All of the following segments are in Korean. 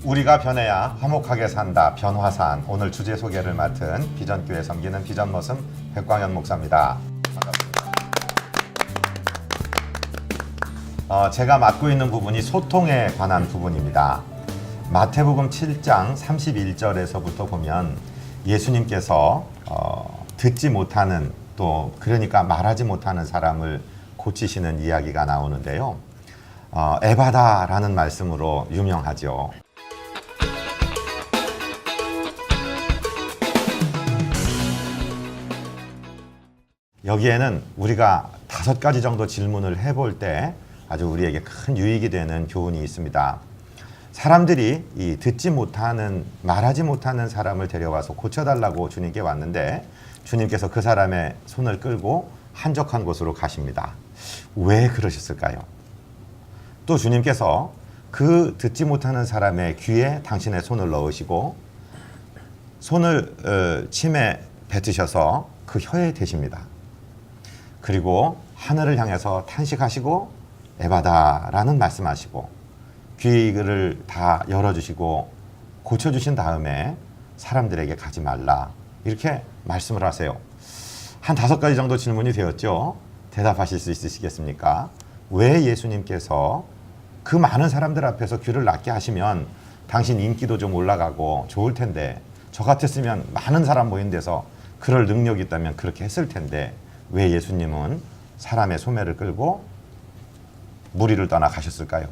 우리가 변해야 화목하게 산다. 변화산. 오늘 주제 소개를 맡은 비전교회 섬기는 비전머슴 백광현 목사입니다. 반갑습니다. 제가 맡고 있는 부분이 소통에 관한 부분입니다. 마태복음 7장 31절에서부터 보면 예수님께서 듣지 못하는, 또 그러니까 말하지 못하는 사람을 고치시는 이야기가 나오는데요. 에바다라는 말씀으로 유명하죠. 여기에는 우리가 5가지 정도 질문을 해볼 때 아주 우리에게 큰 유익이 되는 교훈이 있습니다. 사람들이 이 듣지 못하는, 말하지 못하는 사람을 데려와서 고쳐달라고 주님께 왔는데 주님께서 그 사람의 손을 끌고 한적한 곳으로 가십니다. 왜 그러셨을까요? 또 주님께서 그 듣지 못하는 사람의 귀에 당신의 손을 넣으시고 손을 침에 뱉으셔서 그 혀에 대십니다. 그리고 하늘을 향해서 탄식하시고 에바다라는 말씀하시고 귀를 다 열어주시고 고쳐주신 다음에 사람들에게 가지 말라, 이렇게 말씀을 하세요. 한 5가지 정도 질문이 되었죠. 대답하실 수 있으시겠습니까? 왜 예수님께서 그 많은 사람들 앞에서 귀를 낫게 하시면 당신 인기도 좀 올라가고 좋을 텐데, 저 같았으면 많은 사람 모인 데서 그럴 능력이 있다면 그렇게 했을 텐데 왜 예수님은 사람의 소매를 끌고 무리를 떠나 가셨을까요?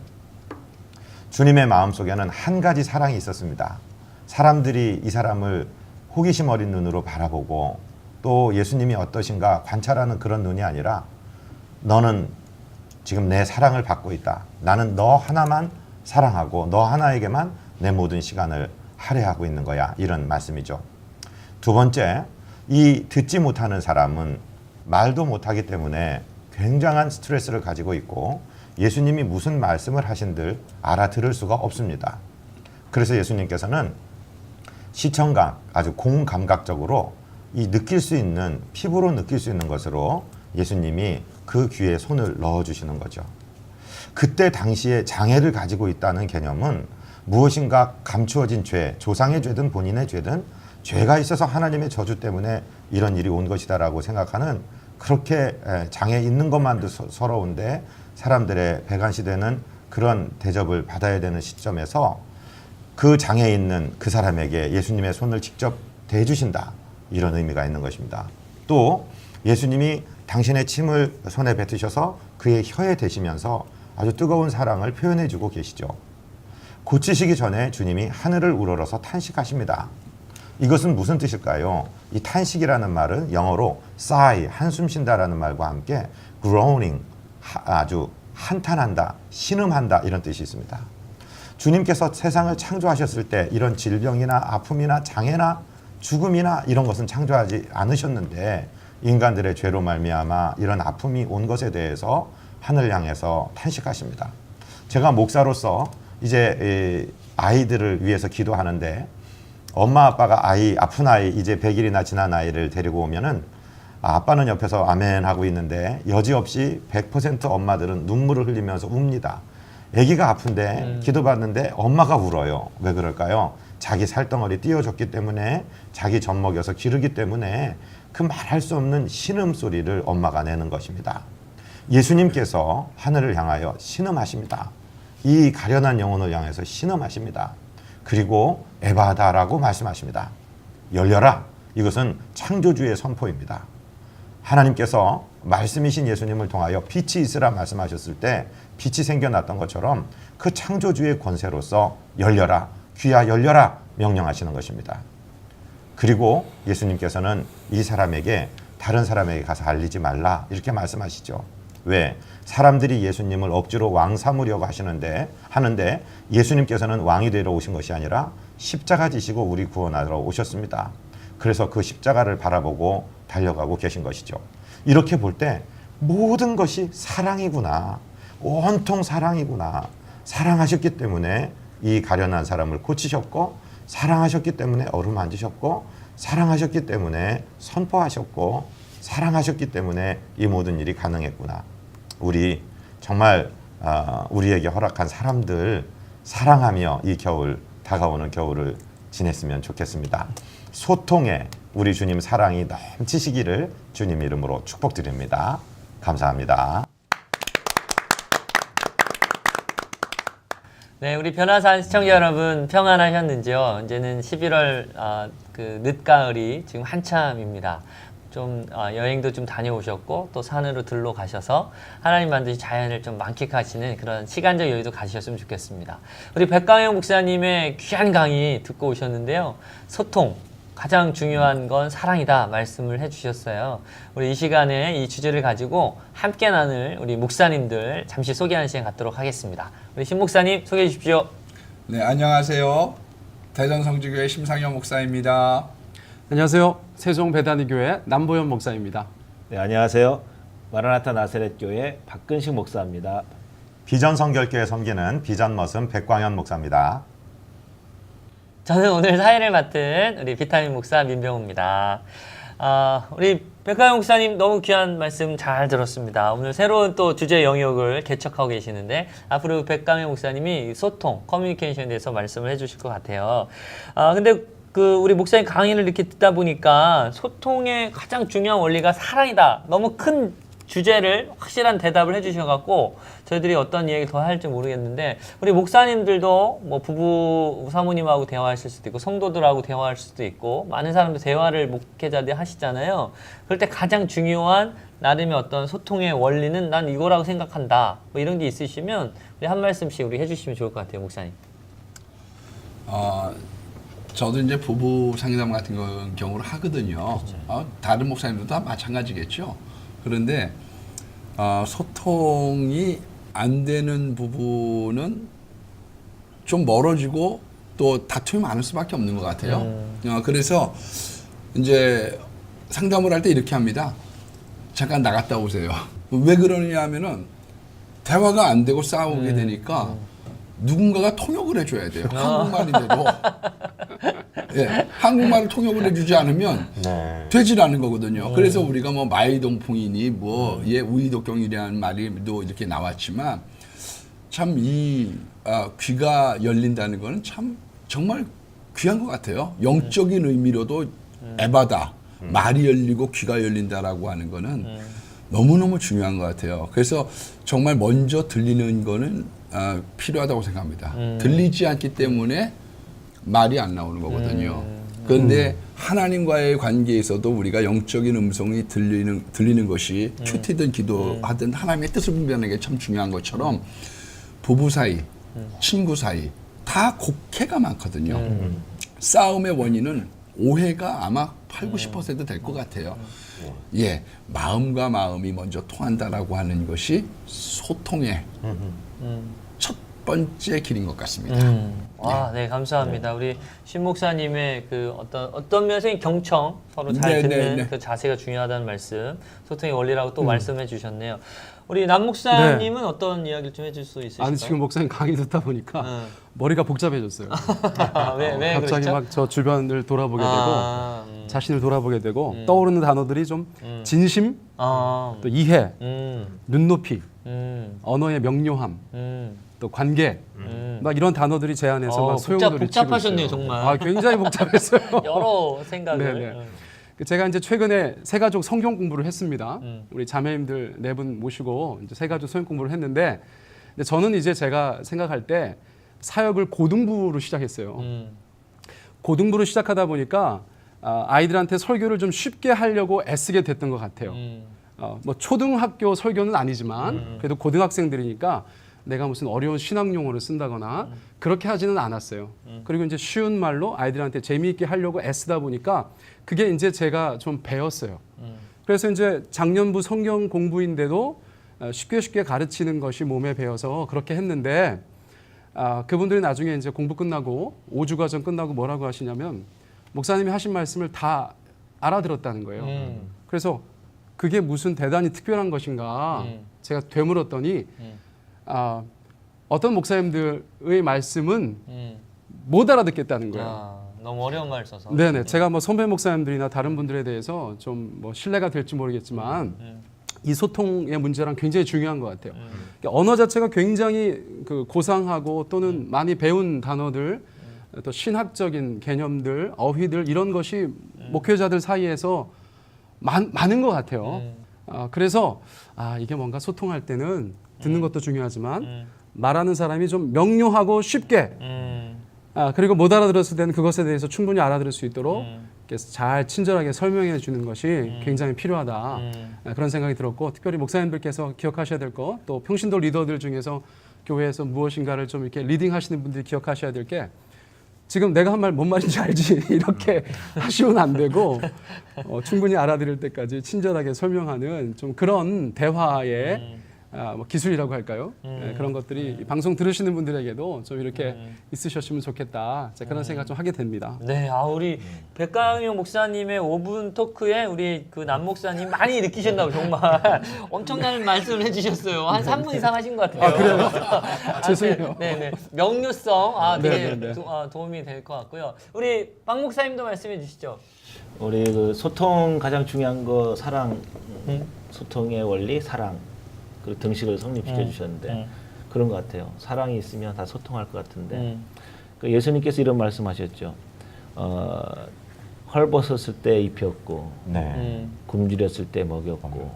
주님의 마음속에는 한 가지 사랑이 있었습니다. 사람들이 이 사람을 호기심 어린 눈으로 바라보고 또 예수님이 어떠신가 관찰하는 그런 눈이 아니라, 너는 지금 내 사랑을 받고 있다. 나는 너 하나만 사랑하고 너 하나에게만 내 모든 시간을 할애하고 있는 거야. 이런 말씀이죠. 두 번째, 이 듣지 못하는 사람은 말도 못하기 때문에 굉장한 스트레스를 가지고 있고 예수님이 무슨 말씀을 하신들 알아들을 수가 없습니다. 그래서 예수님께서는 시청각, 아주 공감각적으로 이 느낄 수 있는, 피부로 느낄 수 있는 것으로 예수님이 그 귀에 손을 넣어주시는 거죠. 그때 당시에 장애를 가지고 있다는 개념은 무엇인가 감추어진 죄, 조상의 죄든 본인의 죄든 죄가 있어서 하나님의 저주 때문에 이런 일이 온 것이다라고 생각하는, 그렇게 장애 있는 것만도 서러운데 사람들의 배관시되는 그런 대접을 받아야 되는 시점에서 그 장애 있는 그 사람에게 예수님의 손을 직접 대주신다, 이런 의미가 있는 것입니다. 또 예수님이 당신의 침을 손에 뱉으셔서 그의 혀에 대시면서 아주 뜨거운 사랑을 표현해 주고 계시죠. 고치시기 전에 주님이 하늘을 우러러서 탄식하십니다. 이것은 무슨 뜻일까요? 이 탄식이라는 말은 영어로 sigh, 한숨 쉰다라는 말과 함께 groaning, 아주 한탄한다, 신음한다, 이런 뜻이 있습니다. 주님께서 세상을 창조하셨을 때 이런 질병이나 아픔이나 장애나 죽음이나 이런 것은 창조하지 않으셨는데 인간들의 죄로 말미암아 이런 아픔이 온 것에 대해서 하늘 향해서 탄식하십니다. 제가 목사로서 이제 아이들을 위해서 기도하는데 엄마 아빠가 아픈 아이, 이제 100일이나 지난 아이를 데리고 오면은 아빠는 옆에서 아멘 하고 있는데 여지없이 100% 엄마들은 눈물을 흘리면서 웁니다. 아기가 아픈데 기도받는데 엄마가 울어요. 왜 그럴까요? 자기 살덩어리 띄워줬기 때문에, 자기 젖 먹여서 기르기 때문에 그 말할 수 없는 신음소리를 엄마가 내는 것입니다. 예수님께서 하늘을 향하여 신음하십니다. 이 가련한 영혼을 향해서 신음하십니다. 그리고 에바다라고 말씀하십니다. 열려라. 이것은 창조주의 선포입니다. 하나님께서 말씀이신 예수님을 통하여 빛이 있으라 말씀하셨을 때 빛이 생겨났던 것처럼 그 창조주의 권세로서 열려라, 귀야 열려라 명령하시는 것입니다. 그리고 예수님께서는 이 사람에게 다른 사람에게 가서 알리지 말라, 이렇게 말씀하시죠. 왜? 사람들이 예수님을 억지로 왕 삼으려고 하는데 예수님께서는 왕이 되러 오신 것이 아니라 십자가 지시고 우리 구원하러 오셨습니다. 그래서 그 십자가를 바라보고 달려가고 계신 것이죠. 이렇게 볼 때 모든 것이 사랑이구나, 온통 사랑이구나. 사랑하셨기 때문에 이 가련한 사람을 고치셨고, 사랑하셨기 때문에 어루만지셨고, 사랑하셨기 때문에 선포하셨고, 사랑하셨기 때문에 이 모든 일이 가능했구나. 우리 정말 우리에게 허락한 사람들 사랑하며 이 겨울, 다가오는 겨울을 지냈으면 좋겠습니다. 소통에 우리 주님 사랑이 넘치시기를 주님 이름으로 축복드립니다. 감사합니다. 네, 우리 변화산 시청자 여러분 평안하셨는지요? 이제는 11월 그 늦가을이 지금 한참입니다. 좀 여행도 좀 다녀오셨고 또 산으로 들러 가셔서 하나님 반드시 자연을 좀 만끽하시는 그런 시간적 여유도 가지셨으면 좋겠습니다. 우리 백광영 목사님의 귀한 강의 듣고 오셨는데요. 소통, 가장 중요한 건 사랑이다 말씀을 해주셨어요. 우리 이 시간에 이 주제를 가지고 함께 나눌 우리 목사님들 잠시 소개하는 시간 갖도록 하겠습니다. 우리 신 목사님 소개해 주십시오. 네, 안녕하세요. 대전성지교회 심상현 목사입니다. 안녕하세요. 세종배단위교회 남보현 목사입니다. 네, 안녕하세요. 마라나타 나사렛교회 박근식 목사입니다. 비전성결교회 섬기는 비전머슴 백광현 목사입니다. 저는 오늘 사회를 맡은 우리 비타민 목사 민병우입니다. 우리 백광영 목사님 너무 귀한 말씀 잘 들었습니다. 오늘 새로운 또 주제 영역을 개척하고 계시는데 앞으로 백광영 목사님이 소통, 커뮤니케이션에 대해서 말씀을 해주실 것 같아요. 근데 우리 목사님 강의를 이렇게 듣다 보니까 소통의 가장 중요한 원리가 사랑이다. 너무 큰 주제를 확실한 대답을 해주셔갖고 저희들이 어떤 이야기 더 할지 모르겠는데 우리 목사님들도 뭐 부부 사모님하고 대화하실 수도 있고 성도들하고 대화할 수도 있고 많은 사람들 대화를 목회자들 하시잖아요. 그럴 때 가장 중요한 나름의 어떤 소통의 원리는 난 이거라고 생각한다. 뭐 이런 게 있으시면 우리 한 말씀씩 우리 해주시면 좋을 것 같아요, 목사님. 저도 이제 부부 상담 같은 경우를 하거든요. 그렇죠. 다른 목사님들도 다 마찬가지겠죠. 그런데 소통이 안 되는 부부는 좀 멀어지고 또 다툼이 많을 수밖에 없는 것 같아요. 그래서 이제 상담을 할 때 이렇게 합니다. 잠깐 나갔다 오세요. 왜 그러느냐 하면은 대화가 안 되고 싸우게 되니까 누군가가 통역을 해줘야 돼요. 한국말인데도. 예, 한국말을 통역을 해주지 않으면 되질 않은 거거든요. 그래서 우리가 뭐 마이동풍이니 뭐 우이독경이라는 말이 또 이렇게 나왔지만 참 이 귀가 열린다는 거는 참 정말 귀한 것 같아요. 영적인 의미로도 에바다, 말이 열리고 귀가 열린다라고 하는 거는 너무너무 중요한 것 같아요. 그래서 정말 먼저 들리는 거는 필요하다고 생각합니다. 들리지 않기 때문에 말이 안 나오는 거거든요. 그런데 하나님과의 관계에서도 우리가 영적인 음성이 들리는 것이 큐티든 기도하든 하나님의 뜻을 분별하는 게 참 중요한 것처럼 부부 사이, 친구 사이 다 곡해가 많거든요. 싸움의 원인은 오해가 아마 80~90% 될 것 같아요. 예, 마음과 마음이 먼저 통한다라고 하는 것이 소통의 첫 번째 길인 것 같습니다. 네, 감사합니다. 우리 신 목사님의 그 어떤 면에서 경청, 서로 잘 듣는 그 자세가 중요하다는 말씀, 소통의 원리라고 또 말씀해 주셨네요. 우리 남 목사님은 어떤 이야기를 좀 해줄 수 있으실까요? 아니 지금 목사님 강의 듣다 보니까 머리가 복잡해졌어요. 왜 갑자기 그렇죠? 막 저 주변을 돌아보게 되고 자신을 돌아보게 되고 떠오르는 단어들이 좀 진심, 또 이해, 눈높이, 언어의 명료함, 또 관계, 막 이런 단어들이 제 안에서 막 소용돌이 치고 복잡하셨네요, 있어요. 정말. 굉장히 복잡했어요. 여러 생각을. 제가 이제 최근에 새가족 성경 공부를 했습니다. 우리 자매님들 4분 모시고 이제 새가족 성경 공부를 했는데, 근데 저는 이제 제가 생각할 때 사역을 고등부로 시작했어요. 고등부로 시작하다 보니까 아이들한테 설교를 좀 쉽게 하려고 애쓰게 됐던 것 같아요. 뭐 초등학교 설교는 아니지만 그래도 고등학생들이니까 내가 무슨 어려운 신학 용어를 쓴다거나 그렇게 하지는 않았어요. 그리고 이제 쉬운 말로 아이들한테 재미있게 하려고 애쓰다 보니까 그게 이제 제가 좀 배웠어요. 그래서 이제 작년부 성경 공부인데도 쉽게 가르치는 것이 몸에 배어서 그렇게 했는데 그분들이 나중에 이제 공부 끝나고 5주 과정 끝나고 뭐라고 하시냐면 목사님이 하신 말씀을 다 알아들었다는 거예요. 그래서 그게 무슨 대단히 특별한 것인가 제가 되물었더니 어떤 목사님들의 말씀은 못 알아듣겠다는 거예요. 너무 어려운 말을 써서. 네네. 제가 뭐 선배 목사님들이나 다른 분들에 대해서 좀 뭐 신뢰가 될지 모르겠지만 이 소통의 문제랑 굉장히 중요한 것 같아요. 그러니까 언어 자체가 굉장히 그 고상하고 또는 많이 배운 단어들, 또 신학적인 개념들, 어휘들 이런 것이 목회자들 사이에서 많은 것 같아요. 그래서 이게 뭔가 소통할 때는 듣는 것도 중요하지만 말하는 사람이 좀 명료하고 쉽게 그리고 못 알아들었을 때는 그것에 대해서 충분히 알아들을 수 있도록 이렇게 잘 친절하게 설명해 주는 것이 굉장히 필요하다. 그런 생각이 들었고 특별히 목사님들께서 기억하셔야 될 것, 또 평신도 리더들 중에서 교회에서 무엇인가를 좀 이렇게 리딩하시는 분들이 기억하셔야 될 게 지금 내가 한 말 뭔 말인지 알지 이렇게 하시면 안 되고 충분히 알아들을 때까지 친절하게 설명하는 좀 그런 대화의 뭐 기술이라고 할까요? 그런 것들이 이 방송 들으시는 분들에게도 좀 이렇게 있으셨으면 좋겠다. 그런 생각 좀 하게 됩니다. 네, 우리 백강용 목사님의 5분 토크에 우리 그 남 목사님 많이 느끼셨나고 정말 엄청난 말씀을 해주셨어요. 한 3분 이상 하신 것 같아요. 그래요? 죄송해요. 네. 명료성 되게 네. 도움이 될 것 같고요. 우리 박 목사님도 말씀해 주시죠. 우리 그 소통 가장 중요한 거 사랑, 소통의 원리 사랑. 그 등식을 성립시켜 주셨는데 그런 것 같아요. 사랑이 있으면 다 소통할 것 같은데 그 예수님께서 이런 말씀하셨죠. 헐벗었을 때 입혔고 네. 굶주렸을 때 먹였고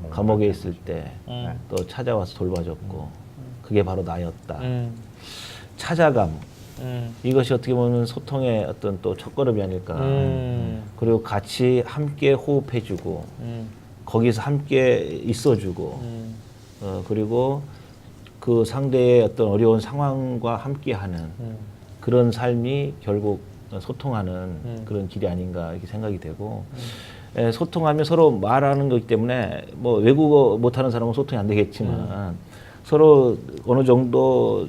감옥에 있을 때 또 찾아와서 돌봐줬고 그게 바로 나였다. 찾아감 이것이 어떻게 보면 소통의 어떤 또 첫걸음이 아닐까. 그리고 같이 함께 호흡해주고 거기서 함께 있어주고 그리고 그 상대의 어떤 어려운 상황과 함께하는 그런 삶이 결국 소통하는 그런 길이 아닌가 이렇게 생각이 되고 소통하면 서로 말하는 거기 때문에 뭐 외국어 못하는 사람은 소통이 안 되겠지만 서로 어느 정도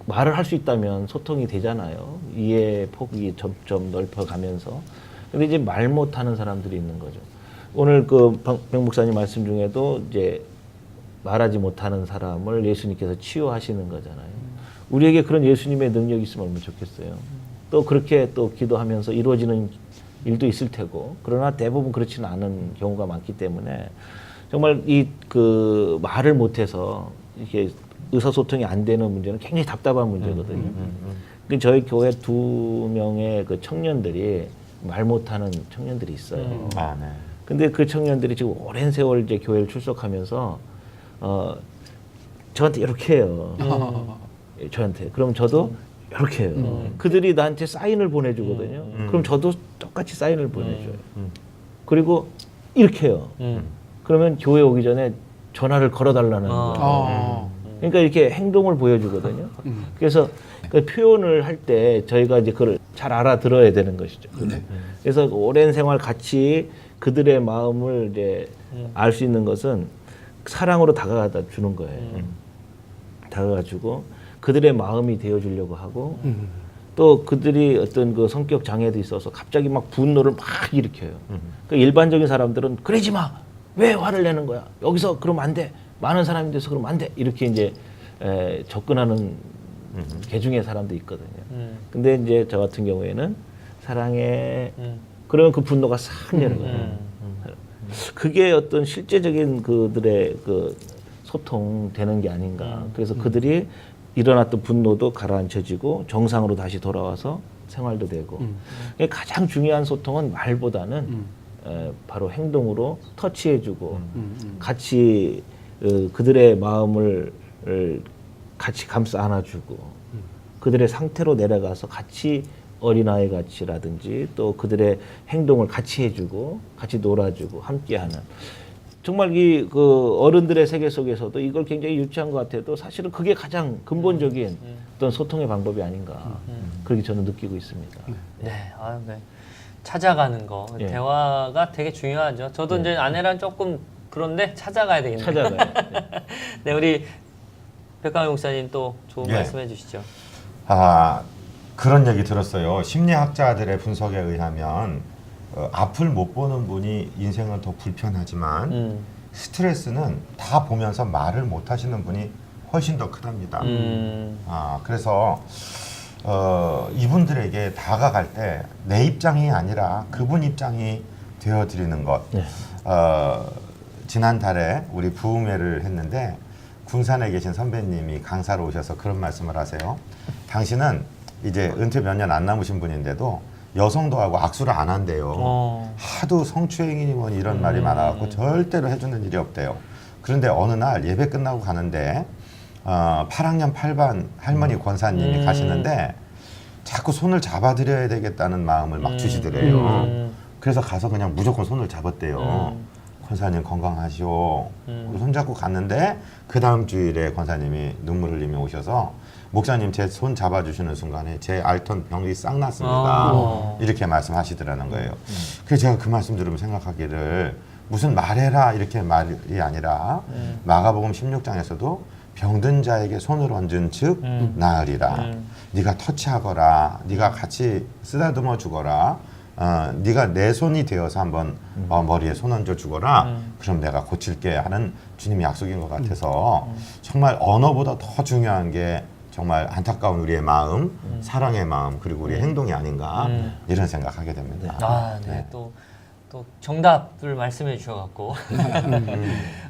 말을 할 수 있다면 소통이 되잖아요. 이해 폭이 점점 넓어가면서. 근데 이제 말 못하는 사람들이 있는 거죠. 오늘 그 백 목사님 말씀 중에도 이제 말하지 못하는 사람을 예수님께서 치유하시는 거잖아요. 우리에게 그런 예수님의 능력이 있으면 얼마나 좋겠어요. 또 그렇게 또 기도하면서 이루어지는 일도 있을 테고, 그러나 대부분 그렇지는 않은 경우가 많기 때문에 정말 이 그 말을 못해서 이게 의사소통이 안 되는 문제는 굉장히 답답한 문제거든요. 저희 교회 2명의 그 청년들이 말 못하는 청년들이 있어요. 네. 근데 그 청년들이 지금 오랜 세월 이제 교회를 출석하면서 저한테 이렇게 해요. 저한테. 그럼 저도 이렇게 해요. 그들이 나한테 사인을 보내주거든요. 그럼 저도 똑같이 사인을 보내줘요. 그리고 이렇게 해요. 그러면 교회 오기 전에 전화를 걸어달라는 거예요. 그러니까 이렇게 행동을 보여주거든요. 그래서 그 표현을 할 때 저희가 이제 그걸 잘 알아들어야 되는 것이죠. 그래서 오랜 생활 같이 그들의 마음을 이제 알 수 있는 것은 사랑으로 다가가다 주는 거예요. 다가가주고 그들의 마음이 되어주려고 하고 또 그들이 어떤 그 성격 장애도 있어서 갑자기 막 분노를 막 일으켜요. 그 일반적인 사람들은 그러지 마! 왜 화를 내는 거야? 여기서 그러면 안 돼! 많은 사람이 돼서 그러면 안 돼! 이렇게 이제 접근하는 계중의 사람도 있거든요. 근데 이제 저 같은 경우에는 사랑해. 그러면 그 분노가 싹 내려가요. 그게 어떤 실제적인 그들의 그 소통되는 게 아닌가. 그래서 그들이 일어났던 분노도 가라앉혀지고 정상으로 다시 돌아와서 생활도 되고. 가장 중요한 소통은 말보다는 바로 행동으로 터치해주고 같이 그들의 마음을 같이 감싸 안아주고 그들의 상태로 내려가서 같이 어린아이 같이라든지 또 그들의 행동을 같이 해주고 같이 놀아주고 함께하는 정말 이 그 어른들의 세계 속에서도 이걸 굉장히 유치한 것 같아요. 또 사실은 그게 가장 근본적인 어떤 소통의 방법이 아닌가 그렇게 저는 느끼고 있습니다. 네. 찾아가는 거 예. 대화가 되게 중요하죠. 저도 이제 아내랑 조금 그런데 찾아가야 되겠네요. 찾아가요. 네, 우리 백강용 목사님 또 좋은 예. 말씀해 주시죠. 그런 얘기 들었어요. 심리학자들의 분석에 의하면 앞을 못 보는 분이 인생은 더 불편하지만 스트레스는 다 보면서 말을 못 하시는 분이 훨씬 더 크답니다. 그래서 이분들에게 다가갈 때 내 입장이 아니라 그분 입장이 되어드리는 것. 네. 지난달에 우리 부흥회를 했는데 군산에 계신 선배님이 강사로 오셔서 그런 말씀을 하세요. 당신은 이제 은퇴 몇 년 안 남으신 분인데도 여성도 하고 악수를 안 한대요. 하도 성추행이니 뭐 이런 말이 많아갖고 절대로 해주는 일이 없대요. 그런데 어느 날 예배 끝나고 가는데 8학년 8반 할머니 권사님이 가시는데 자꾸 손을 잡아드려야 되겠다는 마음을 막 주시더래요. 그래서 가서 그냥 무조건 손을 잡았대요. 권사님 건강하시오. 손잡고 갔는데 그 다음 주일에 권사님이 눈물 흘리며 오셔서 목사님 제 손 잡아주시는 순간에 제 앓던 병이 싹 났습니다. 이렇게 말씀하시더라는 거예요. 그래서 제가 그 말씀 들으면 생각하기를 무슨 말해라 이렇게 말이 아니라 마가복음 16장에서도 병든 자에게 손을 얹은 즉 나으리라. 네가 터치하거라. 네가 같이 쓰다듬어 주거라. 네가 내 손이 되어서 한번 머리에 손 얹어 주거라. 그럼 내가 고칠게 하는 주님의 약속인 것 같아서 정말 언어보다 더 중요한 게 정말 안타까운 우리의 마음, 사랑의 마음, 그리고 우리의 행동이 아닌가 이런 생각하게 됩니다. 아, 네. 또 정답을 말씀해 주셔갖고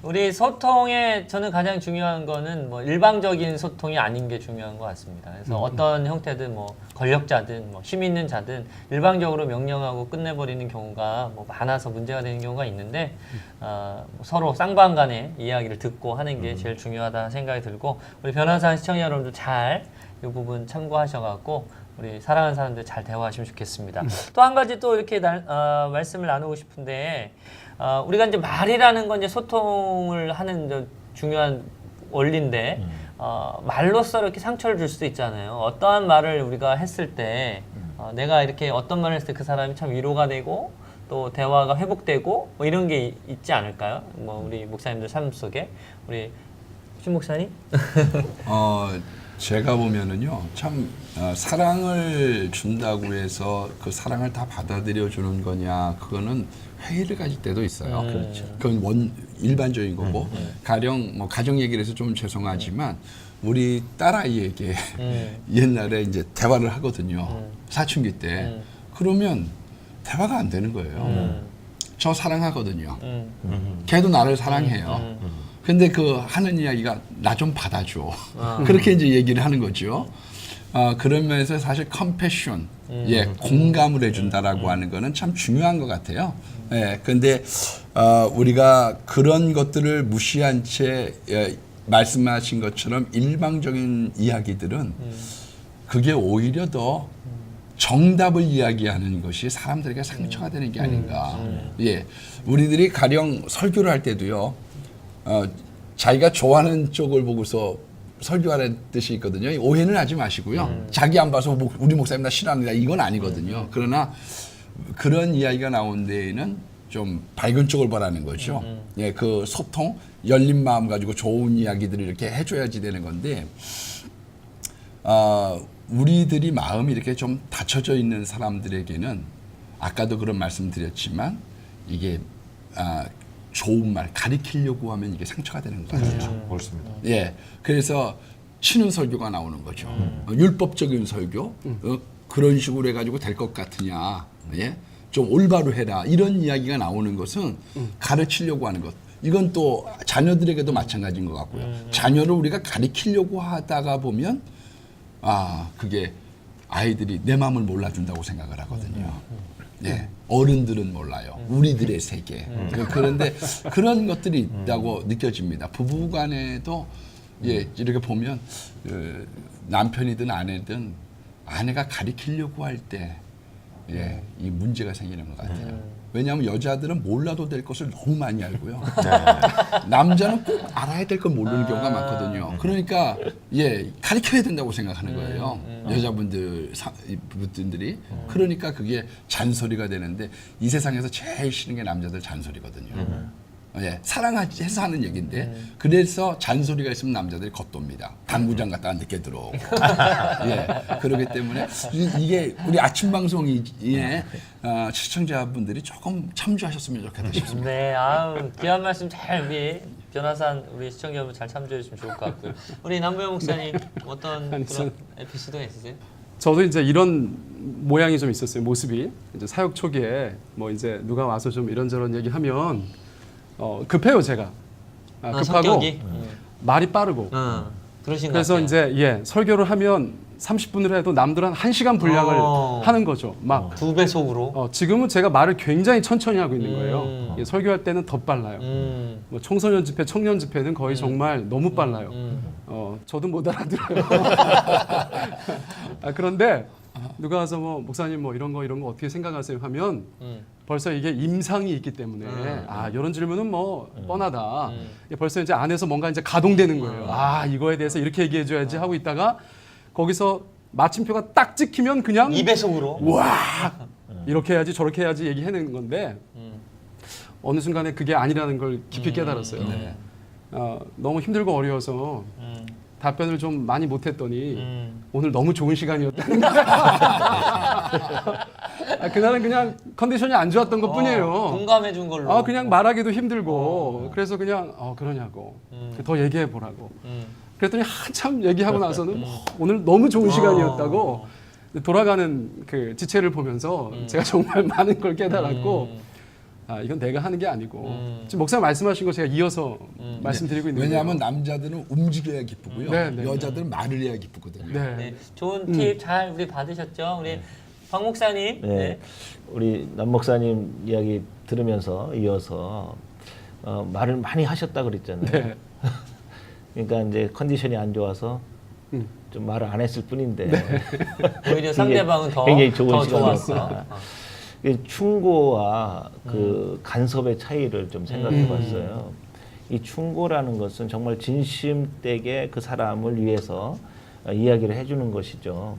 우리 소통에 저는 가장 중요한 거는 뭐 일방적인 소통이 아닌 게 중요한 것 같습니다. 그래서 어떤 형태든 뭐 권력자든 뭐 힘 있는 자든 일방적으로 명령하고 끝내버리는 경우가 뭐 많아서 문제가 되는 경우가 있는데 서로 쌍방 간의 이야기를 듣고 하는 게 제일 중요하다 생각이 들고 우리 변호사 시청자 여러분들 잘 이 부분 참고하셔갖고 우리 사랑하는 사람들 잘 대화하시면 좋겠습니다. 또 한 가지 또 이렇게 말씀을 나누고 싶은데 우리가 이제 말이라는 건 이제 소통을 하는 이제 중요한 원리인데 말로써 이렇게 상처를 줄 수도 있잖아요. 어떠한 말을 우리가 했을 때 내가 이렇게 어떤 말을 했을 때 그 사람이 참 위로가 되고 또 대화가 회복되고 뭐 이런 게 있지 않을까요? 뭐 우리 목사님들 삶 속에 우리 신 목사님? 제가 보면은요, 참 사랑을 준다고 해서 그 사랑을 다 받아들여 주는 거냐, 그거는 회의를 가질 때도 있어요. 그렇죠. 그건 일반적인 거고, 가령 뭐 가정 얘기를 해서 좀 죄송하지만 우리 딸아이에게 옛날에 이제 대화를 하거든요. 사춘기 때. 그러면 대화가 안 되는 거예요. 저 사랑하거든요. 걔도 나를 사랑해요. 근데 그 하는 이야기가 나 좀 받아줘. 그렇게 이제 얘기를 하는 거죠. 그런 면에서 사실 컴패션, 공감을 해준다라고 하는 거는 참 중요한 것 같아요. 근데 우리가 그런 것들을 무시한 채 말씀하신 것처럼 일방적인 이야기들은 그게 오히려 더 정답을 이야기하는 것이 사람들에게 상처가 되는 게 아닌가. 우리들이 가령 설교를 할 때도요. 자기가 좋아하는 쪽을 보고서 설교하는 뜻이 있거든요. 오해는 하지 마시고요. 자기 안 봐서 우리 목사님 나 싫어합니다. 이건 아니거든요. 그러나 그런 이야기가 나온 데에는 좀 밝은 쪽을 보라는 거죠. 그 소통, 열린 마음 가지고 좋은 이야기들을 이렇게 해줘야지 되는 건데, 우리들이 마음이 이렇게 좀 닫혀져 있는 사람들에게는 아까도 그런 말씀 드렸지만 이게 좋은 말 가리키려고 하면 이게 상처가 되는 것 같아요. 옳습니다. 그래서 치는 설교가 나오는 거죠. 율법적인 설교, 그런 식으로 해가지고 될 것 같으냐, 좀 올바로 해라 이런 이야기가 나오는 것은 가르치려고 하는 것. 이건 또 자녀들에게도 마찬가지인 것 같고요. 자녀를 우리가 가리키려고 하다가 보면 그게 아이들이 내 마음을 몰라준다고 생각을 하거든요. 어른들은 몰라요. 우리들의 세계. 그런데 그런 것들이 있다고 느껴집니다. 부부간에도 이렇게 보면 남편이든 아내든 아내가 가리키려고 할 때 이 문제가 생기는 것 같아요. 왜냐하면 여자들은 몰라도 될 것을 너무 많이 알고요. 남자는 꼭 알아야 될 걸 모르는 경우가 많거든요. 그러니까 가르쳐야 된다고 생각하는 거예요. 여자분들이. 그러니까 그게 잔소리가 되는데 이 세상에서 제일 싫은 게 남자들 잔소리거든요. 사랑해서 하는 얘기인데 그래서 잔소리가 있으면 남자들이 겉돕니다. 당구장 갔다가 늦게 들어오고. 그렇기 때문에 이게 우리 아침 방송에 시청자분들이 조금 참조하셨으면 좋겠다 싶습니다. 네, 귀한 말씀 잘 우리 변화산 우리 시청자 여러분 잘 참조해 주시면 좋을 것 같고요. 우리 남부영 목사님 어떤 그런 에피소드가 있으세요? 저도 이제 이런 모양이 좀 있었어요. 모습이 이제 사역 초기에 뭐 이제 누가 와서 좀 이런저런 얘기하면 급해요 제가. 급하고 성격이? 말이 빠르고. 그러신 것 그래서 같아요. 이제 설교를 하면 30분을 해도 남들 한 1시간 분량을 하는 거죠. 막 2배속으로. 지금은 제가 말을 굉장히 천천히 하고 있는 거예요. 설교할 때는 더 빨라요. 뭐 청소년 집회, 청년 집회는 거의 정말 너무 빨라요. 저도 못 알아들어요. 그런데 누가 와서 뭐 목사님 뭐 이런 거 어떻게 생각하세요 하면 벌써 이게 임상이 있기 때문에 이런 질문은 뭐 뻔하다. 벌써 이제 안에서 뭔가 이제 가동되는 거예요. 이거에 대해서 이렇게 얘기해 줘야지 하고 있다가 거기서 마침표가 딱 찍히면 그냥 2배속으로. 와 이렇게 해야지 저렇게 해야지 얘기하는 건데 어느 순간에 그게 아니라는 걸 깊이 깨달았어요. 너무 힘들고 어려워서 답변을 좀 많이 못했더니 오늘 너무 좋은 시간이었다는 거예요. 그날은 그냥 컨디션이 안 좋았던 것뿐이에요. 공감해 준 걸로. 그냥 말하기도 힘들고 그래서 그냥 그러냐고 더 얘기해 보라고. 그랬더니 한참 얘기하고 나서는 오늘 너무 좋은 시간이었다고 돌아가는 그 지체를 보면서 제가 정말 많은 걸 깨달았고 이건 내가 하는 게 아니고 지금 목사님 말씀하신 거 제가 이어서 말씀드리고 있는데 왜냐하면 남자들은 움직여야 기쁘고요. 네. 여자들은 말을 해야 기쁘거든요. 네. 네, 좋은 팁 잘 우리 받으셨죠? 우리 박 목사님. 네. 우리 남 목사님 이야기 들으면서 이어서 말을 많이 하셨다 그랬잖아요. 네. 그러니까 이제 컨디션이 안 좋아서 좀 말을 안 했을 뿐인데 오히려 상대방은 더 굉장히 좋은 더 시간이었다. 좋았어. 이 충고와 그 간섭의 차이를 좀 생각해봤어요. 이 충고라는 것은 정말 진심되게 그 사람을 위해서 이야기를 해주는 것이죠.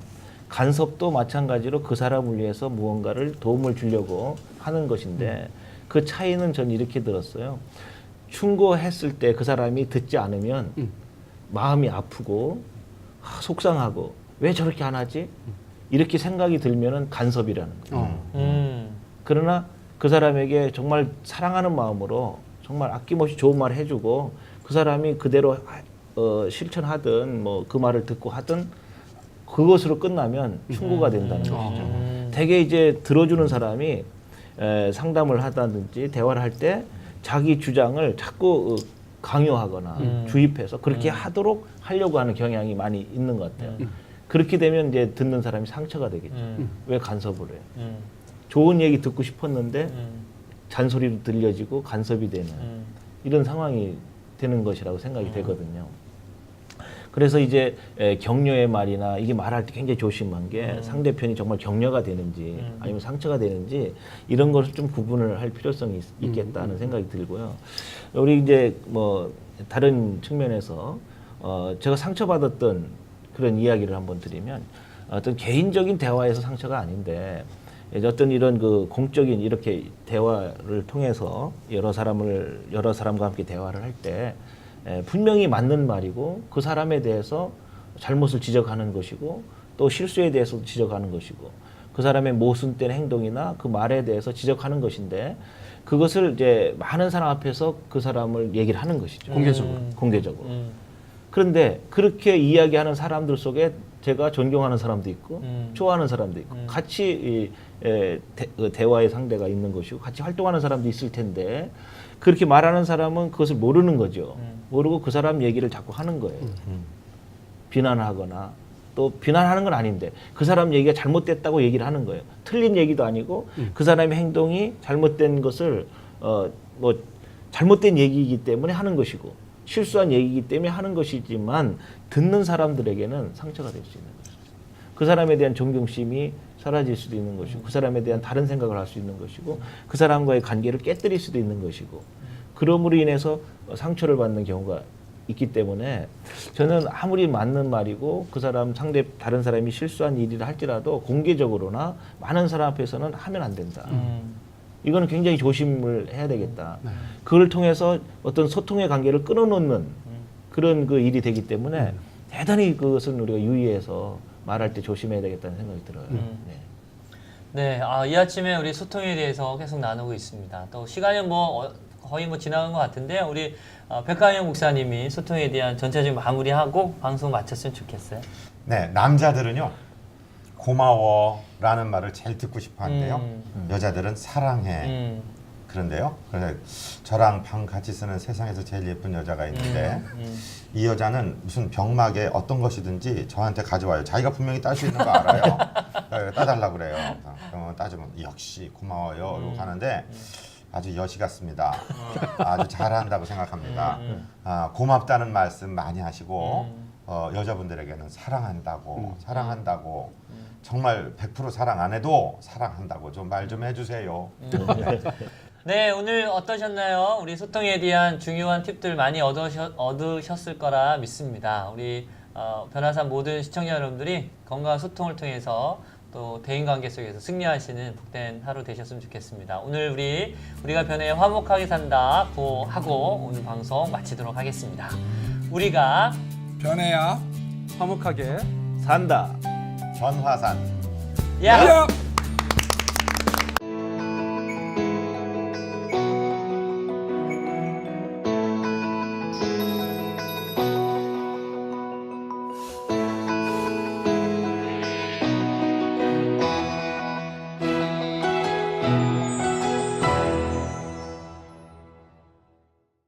간섭도 마찬가지로 그 사람을 위해서 무언가를 도움을 주려고 하는 것인데 그 차이는 전 이렇게 들었어요. 충고했을 때 그 사람이 듣지 않으면 마음이 아프고 속상하고 왜 저렇게 안 하지? 이렇게 생각이 들면은 간섭이라는 거예요. 그러나 그 사람에게 정말 사랑하는 마음으로 정말 아낌없이 좋은 말을 해주고 그 사람이 그대로 실천하든 뭐 그 말을 듣고 하든 그것으로 끝나면 충고가 된다는 것이죠. 대개 이제 들어주는 사람이 상담을 하다든지 대화를 할 때 자기 주장을 자꾸 강요하거나 주입해서 그렇게 하도록 하려고 하는 경향이 많이 있는 것 같아요. 그렇게 되면 이제 듣는 사람이 상처가 되겠죠. 왜 간섭을 해요? 좋은 얘기 듣고 싶었는데 잔소리로 들려지고 간섭이 되는 이런 상황이 되는 것이라고 생각이 되거든요. 그래서 이제 격려의 말이나 이게 말할 때 굉장히 조심한 게 상대편이 정말 격려가 되는지 아니면 상처가 되는지 이런 것을 좀 구분을 할 필요성이 있겠다는 생각이 들고요. 우리 이제 뭐 다른 측면에서 제가 상처받았던 그런 이야기를 한번 드리면 어떤 개인적인 대화에서 상처가 아닌데 어떤 이런 그 공적인 이렇게 대화를 통해서 여러 사람과 함께 대화를 할 때 분명히 맞는 말이고 그 사람에 대해서 잘못을 지적하는 것이고 또 실수에 대해서 지적하는 것이고 그 사람의 모순된 행동이나 그 말에 대해서 지적하는 것인데 그것을 이제 많은 사람 앞에서 그 사람을 얘기를 하는 것이죠. 공개적으로. 그런데 그렇게 이야기하는 사람들 속에 제가 존경하는 사람도 있고 좋아하는 사람도 있고 같이 대화의 상대가 있는 것이고 같이 활동하는 사람도 있을 텐데 그렇게 말하는 사람은 그것을 모르는 거죠. 모르고 그 사람 얘기를 자꾸 하는 거예요. 비난하거나 또 비난하는 건 아닌데 그 사람 얘기가 잘못됐다고 얘기를 하는 거예요. 틀린 얘기도 아니고 그 사람의 행동이 잘못된 것을 뭐 잘못된 얘기이기 때문에 하는 것이고 실수한 얘기이기 때문에 하는 것이지만 듣는 사람들에게는 상처가 될 수 있는 거죠. 그 사람에 대한 존경심이 사라질 수도 있는 것이고 그 사람에 대한 다른 생각을 할 수 있는 것이고 그 사람과의 관계를 깨뜨릴 수도 있는 것이고 그럼으로 인해서 상처를 받는 경우가 있기 때문에 저는 아무리 맞는 말이고 그 사람 다른 사람이 실수한 일이라 할지라도 공개적으로나 많은 사람 앞에서는 하면 안 된다. 이거는 굉장히 조심을 해야 되겠다. 그걸 통해서 어떤 소통의 관계를 끊어놓는 그런 그 일이 되기 때문에 대단히 그것은 우리가 유의해서 말할 때 조심해야 되겠다는 생각이 들어요. 네, 이 아침에 우리 소통에 대해서 계속 나누고 있습니다. 또 시간이 거의 지나간 것 같은데 우리 백가영 목사님이 소통에 대한 전체적인 마무리하고 방송 마쳤으면 좋겠어요. 네, 남자들은요 고마워라는 말을 제일 듣고 싶어 한대요. 음. 여자들은 사랑해. 그런데요. 그래서 저랑 방 같이 쓰는 세상에서 제일 예쁜 여자가 있는데 이 여자는 무슨 병막에 어떤 것이든지 저한테 가져와요. 자기가 분명히 딸 수 있는 거 알아요. 따달라고 그래요. 그러면 따지면 역시 고마워요. 이러고 가는데 아주 여시 같습니다. 아주 잘한다고 생각합니다. 고맙다는 말씀 많이 하시고 여자분들에게는 사랑한다고 정말 100% 사랑 안 해도 사랑한다고 좀 말 좀 해주세요. 네, 오늘 어떠셨나요? 우리 소통에 대한 중요한 팁들 많이 얻으셨을 거라 믿습니다. 우리 변화산 모든 시청자 여러분들이 건강한 소통을 통해서 또 대인관계 속에서 승리하시는 복된 하루 되셨으면 좋겠습니다. 오늘 우리가 변해 화목하게 산다 하고 오늘 방송 마치도록 하겠습니다. 우리가 변해야 화목하게 산다. 전화산. 야! 야!